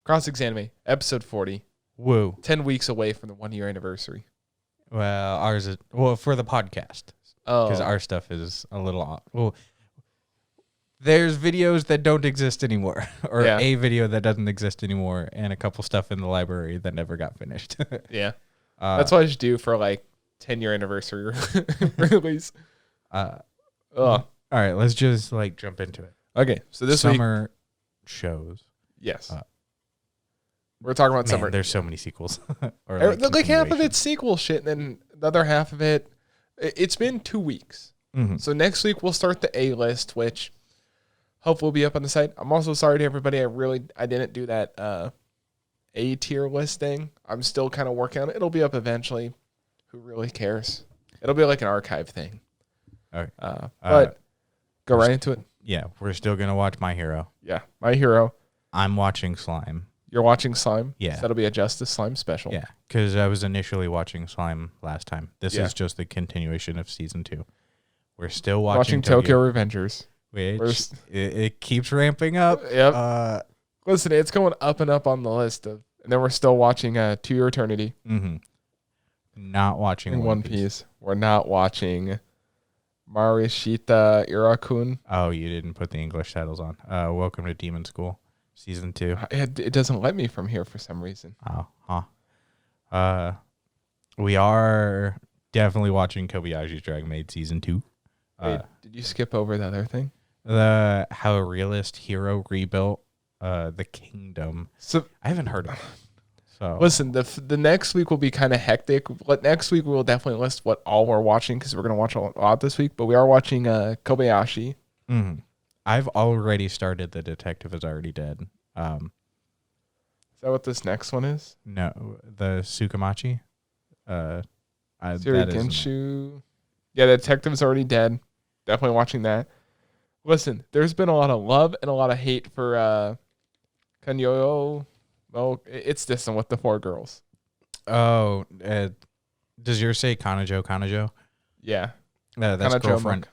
ExAnime, episode 40. Woo. 10 weeks away from the 1-year anniversary. Well, ours is for the podcast. Because our stuff is a little off. Well, there's videos that don't exist anymore, or a video that doesn't exist anymore, and a couple stuff in the library that never got finished. Yeah. That's what I should do for 10-year anniversary release. All right, let's just jump into it. Okay, so this summer shows. Yes. We're talking about summer. There's so many sequels. Or half of it's sequel shit, and then the other half of it, it's been 2 weeks. Mm-hmm. So next week we'll start the A list, which hopefully will be up on the site. I'm also sorry to everybody. I didn't do that A tier list thing. I'm still kind of working on it. It'll be up eventually. Who really cares? It'll be like an archive thing. All right. But go right into it. Yeah, we're still going to watch My Hero. Yeah, My Hero. I'm watching Slime. You're watching Slime? Yeah. So that'll be a Justus Slime special. Yeah, because I was initially watching Slime last time. This is just the continuation of season 2. We're still watching Tokyo Revengers. Which it keeps ramping up. Yep. Listen, it's going up and up on the list. And then we're still watching To Your Eternity. Mm-hmm. Not watching One Piece. We're not watching Marishita Irakun. Oh, you didn't put the English titles on. Welcome to Demon School, season 2. It doesn't let me from here for some reason. Oh, huh. We are definitely watching Kobayashi's Dragon Maid season 2. Wait, did you skip over the other thing? How a realist hero rebuilt the kingdom. So I haven't heard of it. So listen, the next week will be kind of hectic. But next week we will definitely list what all we're watching because we're going to watch a lot this week. But we are watching Kobayashi. Mm-hmm. I've already started The Detective Is Already Dead. Is that what this next one is? No, the Tsukamachi. Genshu. Yeah, The Detective Is Already Dead. Definitely watching that. Listen, there's been a lot of love and a lot of hate for Kanyoyo. Well, it's this one with the 4 girls. Oh, does yours say Kanajo? Yeah. That's Kanajo girlfriend.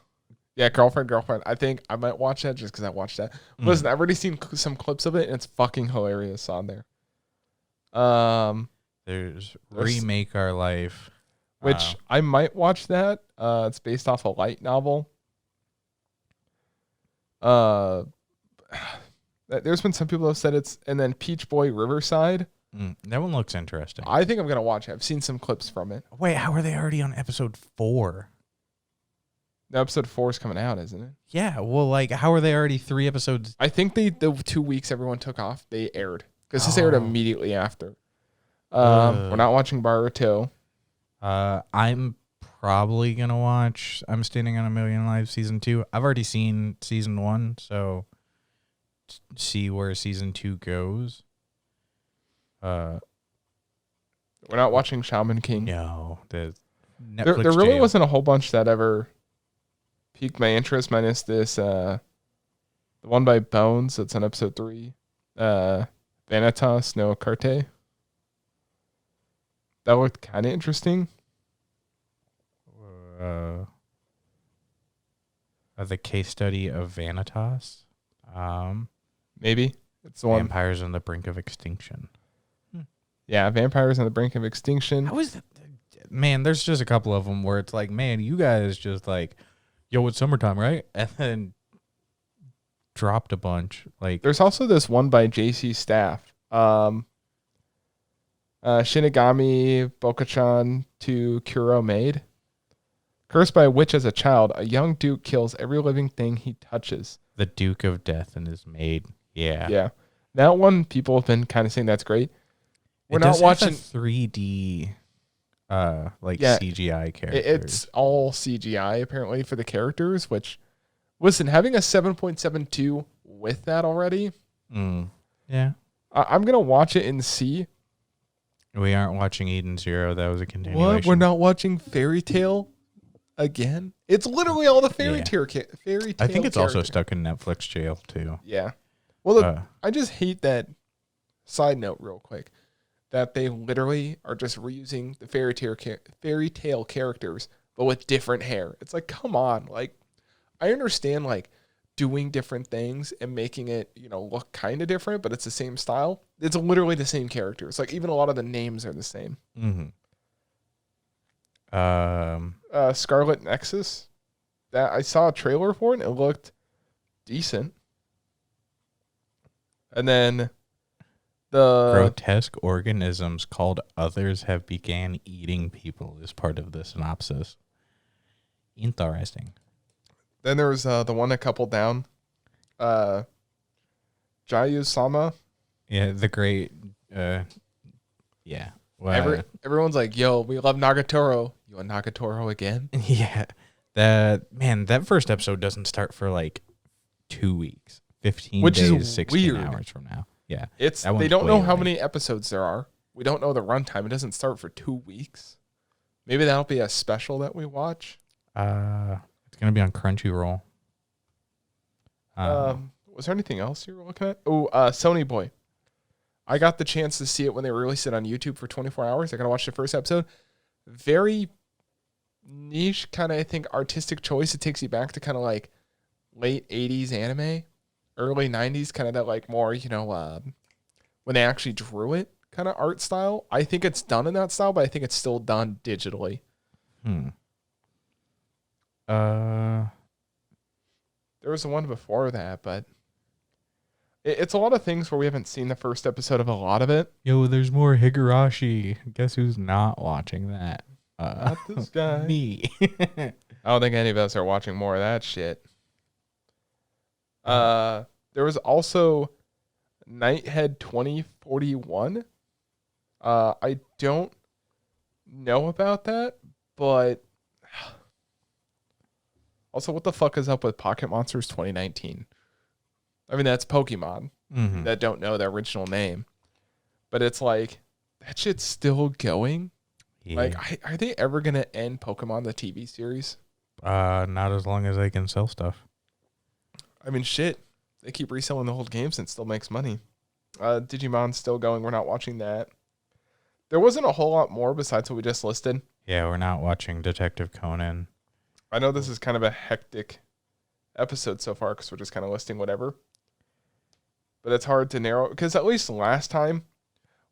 Yeah, girlfriend. I think I might watch that just because I watched that. Listen, I've already seen some clips of it, and it's fucking hilarious on there. There's Remake Our Life. Which I might watch that. It's based off a light novel. There's been some people who have said it's, and then Peach Boy Riverside. That one looks interesting. I think I'm going to watch it. I've seen some clips from it. Wait, how are they already on episode 4? The episode 4 is coming out, isn't it? Yeah, well, how are they already 3 episodes? I think the 2 weeks everyone took off, they aired. Because this aired immediately after. We're not watching Baruto. I'm probably going to watch I'm Standing on a Million Lives season 2. I've already seen season 1, so see where season 2 goes. We're not watching Shaman King. No, the Netflix there really jail. wasn't a whole bunch that ever piqued my interest, minus this the one by Bones that's on episode 3. Vanitas no Carte. That looked kind of interesting. The case study of Vanitas. Maybe it's the one. Vampires on the Brink of Extinction. Yeah, Vampires on the Brink of Extinction. How is that? Man, there's just a couple of them where it's man, you guys just yo, it's summertime, right? And then dropped a bunch. There's also this one by JC Staff. Shinigami Bokachan to Kuro Maid. Cursed by a witch as a child, a young duke kills every living thing he touches. The Duke of Death and his maid. Yeah. Yeah. That one, people have been kind of saying that's great. We're not watching 3D CGI characters. It's all CGI apparently for the characters, which listen, having a 7.72 with that already. Yeah. I'm going to watch it and see. We aren't watching Eden Zero. That was a continuation. What? We're not watching Fairy Tail again? It's literally all the fairy tale I think it's also stuck in Netflix jail too. Yeah. Well, look, I just hate that. Side note real quick. That they literally are just reusing the fairy tale characters, but with different hair. It's come on. I understand, doing different things and making it, look kind of different, but it's the same style. It's literally the same characters. Like even a lot of the names are the same. Mm-hmm. Scarlet Nexus. That I saw a trailer for it and it looked decent. And then the grotesque organisms called others have began eating people is part of the synopsis. Interesting. Then there was the one a couple down. Jayu-sama. Yeah, the great yeah. Well, everyone's like, yo, we love Nagatoro. You want Nagatoro again? Yeah. That first episode doesn't start for like 2 weeks. 15 Which days, is 16 weird. hours from now. Yeah. They don't know how many episodes there are. We don't know the runtime. It doesn't start for 2 weeks. Maybe that'll be a special that we watch. It's gonna be on Crunchyroll. Was there anything else you were looking at? Oh, Sony Boy. I got the chance to see it when they released it on YouTube for 24 hours. I got to watch the first episode. Very niche kind of, I think, artistic choice. It takes you back to kind of like late 80s anime, early 90s, kind of that like more, when they actually drew it kind of art style. I think it's done in that style, but I think it's still done digitally. There was the one before that, but it's a lot of things where we haven't seen the first episode of a lot of it. Yo, there's more Higurashi. Guess who's not watching that? Not this guy. Me. I don't think any of us are watching more of that shit. There was also Nighthead 2041. I don't know about that, but also, what the fuck is up with Pocket Monsters 2019? I mean, that's Pokemon that don't know their original name. But it's like, that shit's still going? Yeah. Like, are they ever going to end Pokemon, the TV series? Not as long as they can sell stuff. I mean, shit. They keep reselling the old games and it still makes money. Digimon's still going. We're not watching that. There wasn't a whole lot more besides what we just listed. Yeah, we're not watching Detective Conan. I know this is kind of a hectic episode so far because we're just kind of listing whatever. But it's hard to narrow because at least last time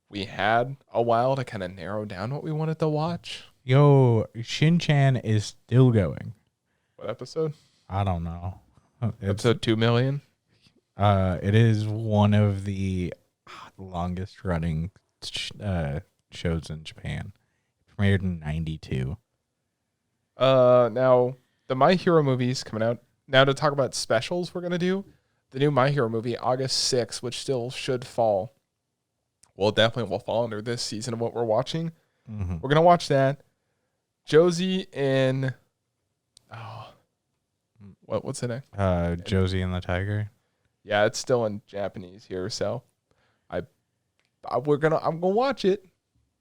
we had a while to kind of narrow down what we wanted to watch. Yo, Shin-Chan is still going. What episode? I don't know. Episode 2 million? It is one of the longest running shows in Japan. It premiered in 92. Now the My Hero movie is coming out. Now to talk about specials we're going to do. The new My Hero movie, August 6th, which still should fall. Well, it definitely will fall under this season of what we're watching. We're going to watch that. Josie and... what's the name? Josie and the Tiger. Yeah, it's still in Japanese here, so I'm gonna watch it.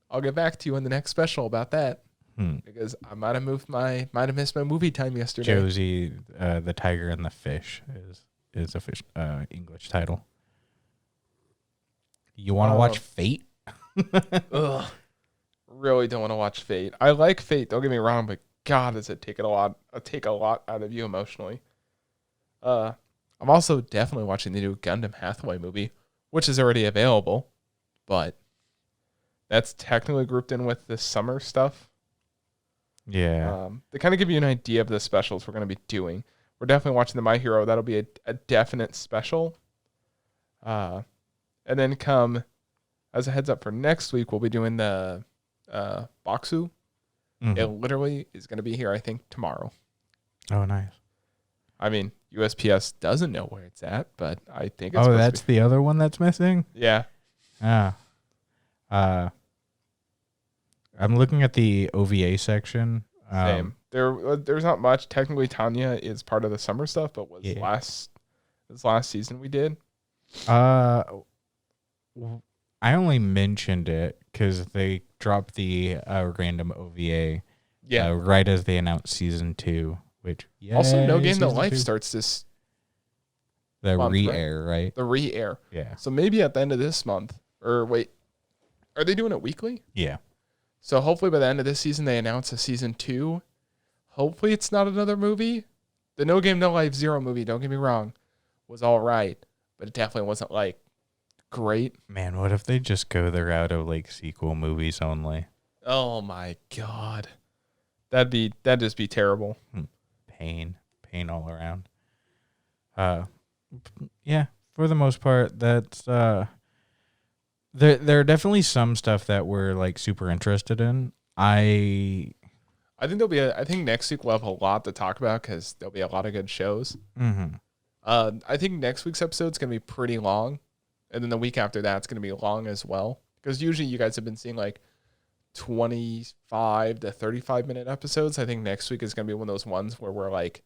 I'll get back to you in the next special about that. Because I might have missed my movie time yesterday. Josie, the Tiger and the Fish is a fish English title. You want to watch Fate? Ugh, really don't want to watch Fate. I like Fate. Don't get me wrong, but God, does it take a lot out of you emotionally. I'm also definitely watching the new Gundam Hathaway movie, which is already available, but that's technically grouped in with the summer stuff. Yeah. They kind of give you an idea of the specials we're going to be doing. We're definitely watching the My Hero. That'll be a definite special. And then come, as a heads up for next week, we'll be doing the Boxu. It literally is going to be here, I think, tomorrow. Oh, nice. I mean, USPS doesn't know where it's at, but I think it's that's the other one that's missing? Yeah. I'm looking at the OVA section. Same. There's not much. Technically, Tanya is part of the summer stuff, but last season we did. I only mentioned it because they dropped the random OVA. Yeah. Right as they announced season 2, which also No Game No Life starts this. The month, re-air, right? The re-air. Yeah. So maybe at the end of this month, or wait, are they doing it weekly? Yeah. So hopefully by the end of this season, they announce a season 2. Hopefully it's not another movie. The No Game No Life Zero movie, don't get me wrong. was all right, but it definitely wasn't like great. Man, what if they just go the route of like sequel movies only? Oh my god, that'd just be terrible. Pain all around. Yeah, for the most part, that's there are definitely some stuff that we're like super interested in. I think next week we'll have a lot to talk about because there'll be a lot of good shows. Mm-hmm. I think next week's episode is going to be pretty long. And then the week after that's going to be long as well. Because usually you guys have been seeing like 25 to 35-minute episodes. I think next week is going to be one of those ones where we're like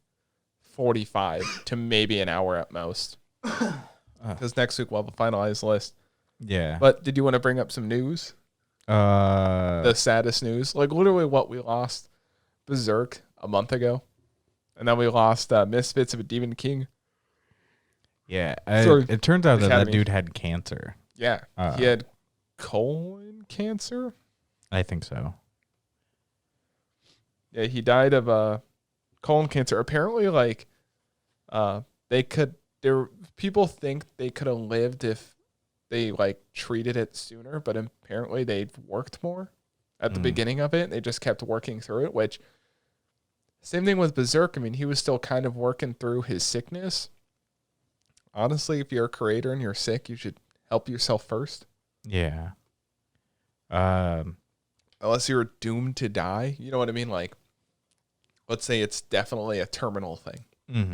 45 to maybe an hour at most. Because next week we'll have a finalized list. Yeah. But did you want to bring up some news? The saddest news. Like literally what we lost Berserk a month ago. And then we lost Misfits of a Demon King. Yeah. It turns out that dude had cancer. Yeah. He had colon cancer? I think so. Yeah, he died of colon cancer. Apparently, like, people think they could have lived if they like treated it sooner, but apparently they worked more at the beginning of it. They just kept working through it, which same thing with Berserk. I mean, he was still kind of working through his sickness. Honestly, if you're a creator and you're sick, you should help yourself first. Yeah. Unless you're doomed to die. You know what I mean? Like, let's say it's definitely a terminal thing. Mm-hmm.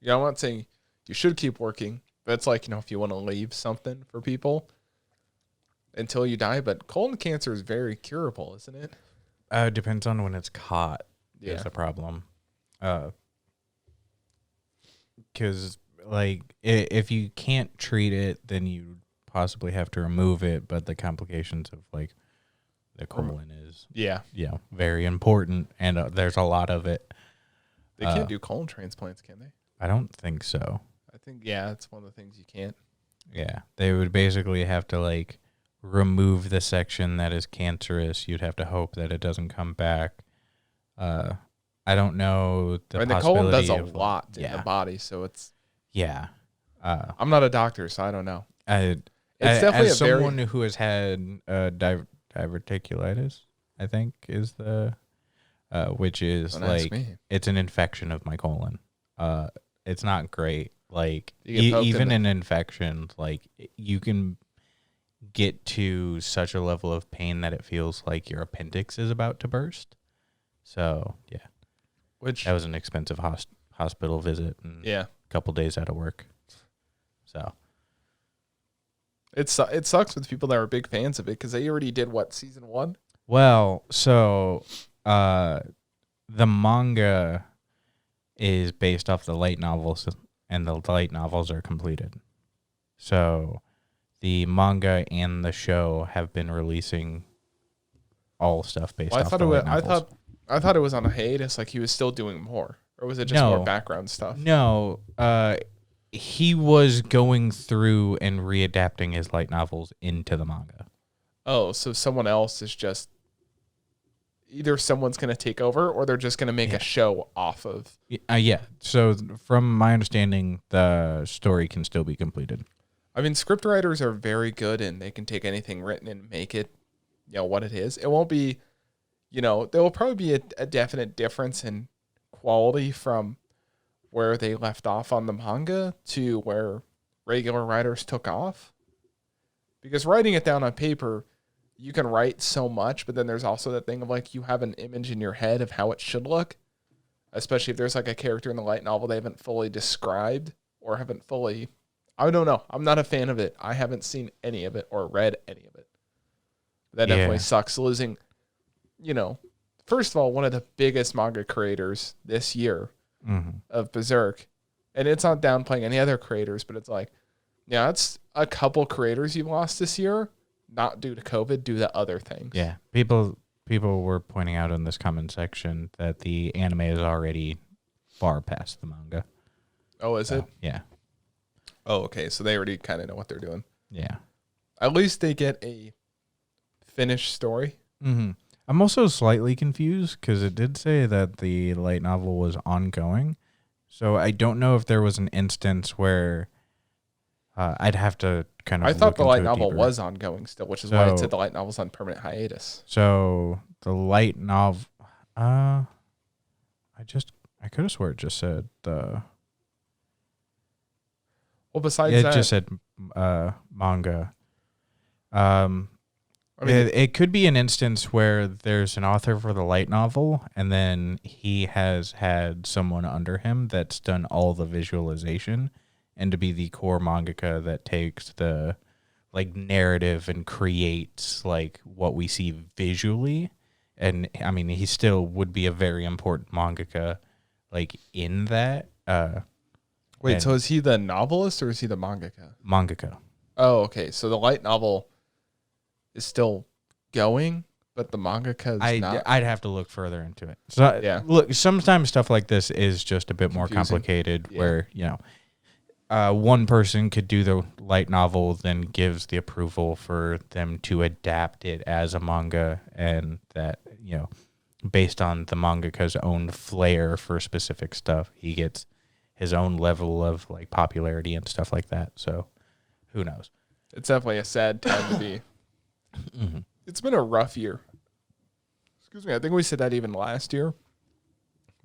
Yeah, I'm not saying you should keep working, but it's like, if you want to leave something for people until you die. But colon cancer is very curable, isn't it? It depends on when it's caught. Yeah. Is the problem. Because like if you can't treat it, then you possibly have to remove it. But the complications of like the colon is very important, and there's a lot of it. They can't do colon transplants, can they? I don't think so. I think it's one of the things you can't. Yeah, they would basically have to like remove the section that is cancerous. You'd have to hope that it doesn't come back. I don't know the colon does a lot in the body, so it's I'm not a doctor, so I don't know. It's definitely as someone who has had diverticulitis, I think is the which is like it's an infection of my colon. It's not great. Like even an infection, like you can get to such a level of pain that it feels like your appendix is about to burst. So yeah, that was an expensive hospital visit. And a couple days out of work. So it sucks with people that are big fans of it because they already did season 1. Well, so the manga is based off the light novels, and the light novels are completed. So the manga and the show have been releasing all stuff based off the light novels. I thought it was on a hiatus, like he was still doing more. Or was it just more background stuff? No. He was going through and readapting his light novels into the manga. Oh, so someone else is just... Either someone's going to take over or they're just going to make a show off of... Yeah. So from my understanding, the story can still be completed. I mean, script writers are very good and they can take anything written and make it, what it is. It won't be... there will probably be a definite difference in quality from where they left off on the manga to where regular writers took off. Because writing it down on paper, you can write so much, but then there's also that thing of like you have an image in your head of how it should look, especially if there's like a character in the light novel they haven't fully described or haven't fully... I don't know. I'm not a fan of it. I haven't seen any of it or read any of it. That definitely sucks losing... first of all, one of the biggest manga creators this year of Berserk, and it's not downplaying any other creators, but it's like, it's a couple creators you lost this year, not due to COVID, due to other things. Yeah, people were pointing out in this comment section that the anime is already far past the manga. Oh, is it? Yeah. Oh, okay, so they already kind of know what they're doing. Yeah. At least they get a finished story. Mm-hmm. I'm also slightly confused because it did say that the light novel was ongoing. So I don't know if there was an instance where I'd have to kind of. I thought the light novel was ongoing still, which is why it said the light novel's on permanent hiatus. So the light novel, I could have swore it just said the. Well, besides that, it just said manga. It could be an instance where there's an author for the light novel, and then he has had someone under him that's done all the visualization, and to be the core mangaka that takes the like narrative and creates like what we see visually. And I mean, he still would be a very important mangaka, like in that. Wait, so is he the novelist or is he the mangaka? Mangaka. Oh, okay. So the light novel is still going, but the mangaka is not. I'd have to look further into it. So yeah. Look, sometimes stuff like this is just a bit more complicated. Yeah. Where one person could do the light novel, then gives the approval for them to adapt it as a manga, and that based on the mangaka's own flair for specific stuff, he gets his own level of like popularity and stuff like that. So who knows? It's definitely a sad time to be. Mm-hmm. It's been a rough year. Excuse me. I think we said that even last year.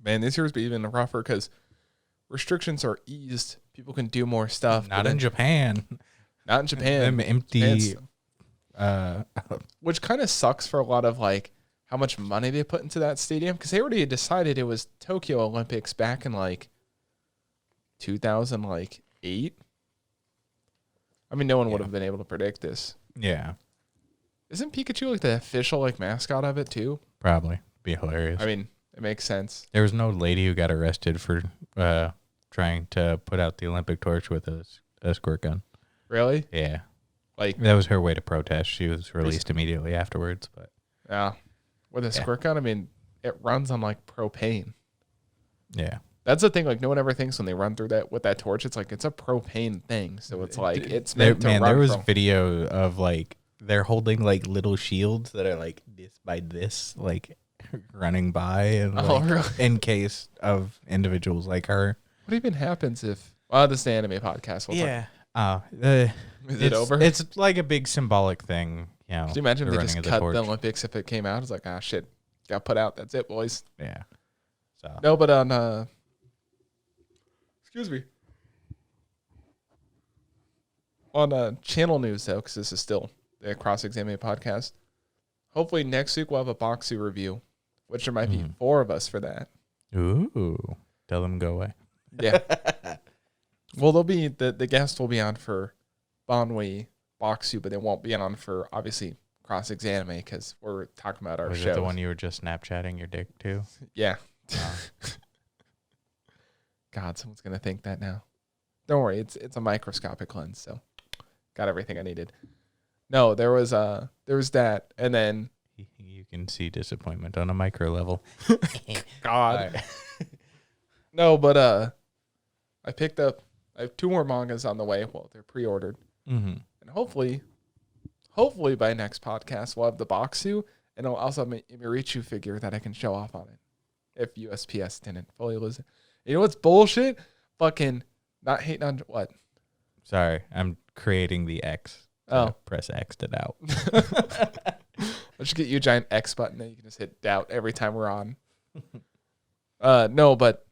Man, this year's been even rougher because restrictions are eased. People can do more stuff. Not in Japan. Not in Japan. Them empty. Which kind of sucks for a lot of like how much money they put into that stadium, because they already decided it was Tokyo Olympics back in like 2008. I mean, no one would have been able to predict this. Yeah. Isn't Pikachu like the official like mascot of it too? Probably. Be hilarious. I mean, it makes sense. There was no lady who got arrested for trying to put out the Olympic torch with a squirt gun. Really? Yeah. Like that was her way to protest. She was released immediately afterwards. But yeah, with a squirt gun, I mean, it runs on like propane. Yeah. That's the thing. Like no one ever thinks when they run through that with that torch, it's like it's a propane thing. So it's like it's meant to run. There was video of like they're holding like little shields that are like this by this, like running by, and really? In case of individuals like her. What even happens if? Well, this is the anime podcast. Is it over? It's like a big symbolic thing. Could you imagine if they just cut the Olympics if it came out? It's like, shit, got put out. That's it, boys. Yeah. So no, but on excuse me. On channel news though, because this is still the Cross-Examine podcast. Hopefully next week we'll have a Boxu review, which there might be 4 of us for that. Ooh, tell them go away. Yeah. Well, they'll be the guest will be on for Banwei Boxu, but they won't be on for obviously Cross-Examine because we're talking about our show. Was it the one you were just Snapchatting your dick to? Yeah. God, someone's gonna think that now. Don't worry, it's a microscopic lens, so got everything I needed. No, there was that, and then you can see disappointment on a micro level. God. Right. No, but I have 2 more mangas on the way. Well, they're pre-ordered, and hopefully by next podcast we'll have the Boxu, and I'll also have a Mirichu figure that I can show off on it. If USPS didn't fully lose it. You know what's bullshit? Fucking not hating on what? Sorry, I'm creating the X. Press X to doubt. Let's just get you a giant X button that you can just hit doubt every time we're on. No, but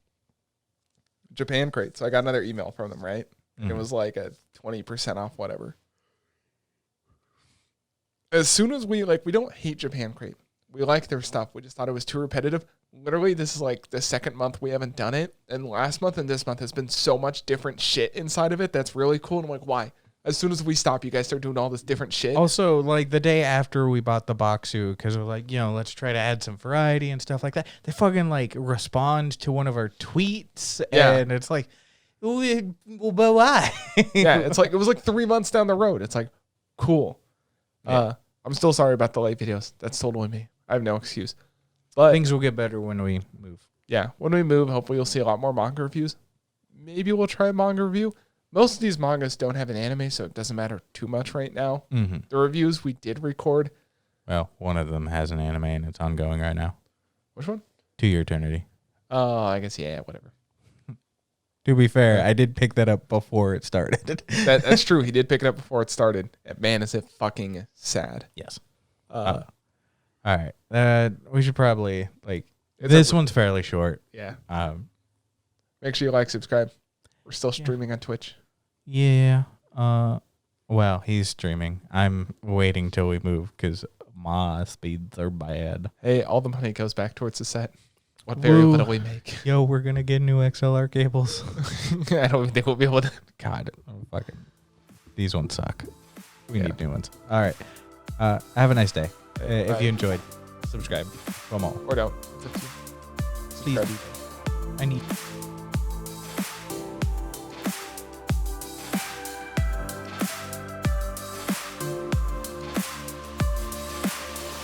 Japan Crate. So I got another email from them, right? It was like a 20% off whatever. As soon as we don't hate Japan Crate. We like their stuff. We just thought it was too repetitive. Literally, this is like the second month we haven't done it. And last month and this month has been so much different shit inside of it. That's really cool. And I'm like, why? As soon as we stop, you guys start doing all this different shit. Also, like the day after we bought the Boxu, because we're like, let's try to add some variety and stuff like that. They fucking like respond to one of our tweets. Yeah. And it's like, well, but why? Yeah. It's like, it was like 3 months down the road. It's like, cool. Yeah. I'm still sorry about the late videos. That's totally me. I have no excuse. But things will get better when we move. Yeah. When we move, hopefully you'll see a lot more manga reviews. Maybe we'll try a manga review. Most of these mangas don't have an anime, so it doesn't matter too much right now. The reviews we did record. Well, one of them has an anime, and it's ongoing right now. Which one? To Your Eternity. Oh, I guess, yeah, whatever. To be fair, I did pick that up before it started. That's true. He did pick it up before it started. Man, is it fucking sad. Yes. All right. We should probably this one's fairly short. Yeah. Make sure you like, subscribe. We're still streaming on Twitch. Yeah. Well, he's streaming. I'm waiting till we move because my speeds are bad. Hey, all the money goes back towards the set. What very little we make. Yo, we're gonna get new XLR cables. I don't think we'll be able to. God, these ones suck. We need new ones. All right. Have a nice day. If you enjoyed, subscribe. Come on. Or don't. Please do. I need.